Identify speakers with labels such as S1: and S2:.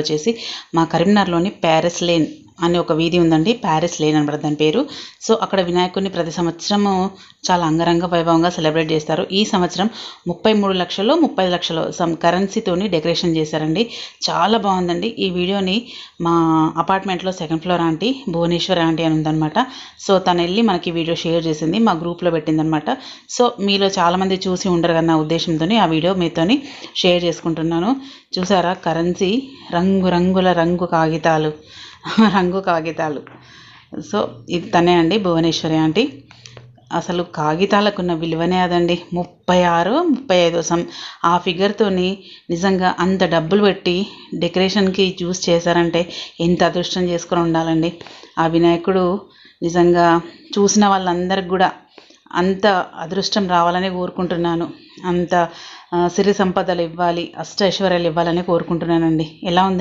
S1: వచ్చేసి మా కరీంనగర్లోని ప్యారిస్ లేన్ అని ఒక వీధి ఉందండి. ప్యారిస్ లేన్ అనమాట దాని పేరు. సో అక్కడ వినాయకుడిని ప్రతి సంవత్సరము చాలా అంగరంగ వైభవంగా సెలబ్రేట్ చేస్తారు. ఈ సంవత్సరం 33 లక్షలు 30 లక్షలు సమ్ కరెన్సీతోని డెకరేషన్ చేశారండి. చాలా బాగుందండి. ఈ వీడియోని మా అపార్ట్మెంట్లో second floor aunty Bhubaneswar aunty అని ఉందన్నమాట. సో తను వెళ్ళి మనకి వీడియో షేర్ చేసింది, మా గ్రూప్లో పెట్టిందనమాట. సో మీలో చాలామంది చూసి ఉండరు కదా నా ఉద్దేశంతో ఆ వీడియో మీతోని షేర్ చేసుకుంటున్నాను. చూసారా కరెన్సీ రంగురంగుల కాగితాలు. సో ఇది తనే అండి భువనేశ్వరి ఆంటీ. అసలు కాగితాలకున్న విలువనే అదండి. 36, 35 ఆ ఫిగర్తోని నిజంగా అంత డబ్బులు పెట్టి డెకరేషన్కి చూస్ చేశారంటే ఎంత అదృష్టం చేసుకొని ఉండాలండి. ఆ వినాయకుడు నిజంగా చూసిన వాళ్ళందరికి కూడా అంత అదృష్టం రావాలని కోరుకుంటున్నాను. అంత సిరి సంపదలు ఇవ్వాలి, అష్టైశ్వర్యాలు ఇవ్వాలని కోరుకుంటున్నానండి. ఎలా ఉందండి?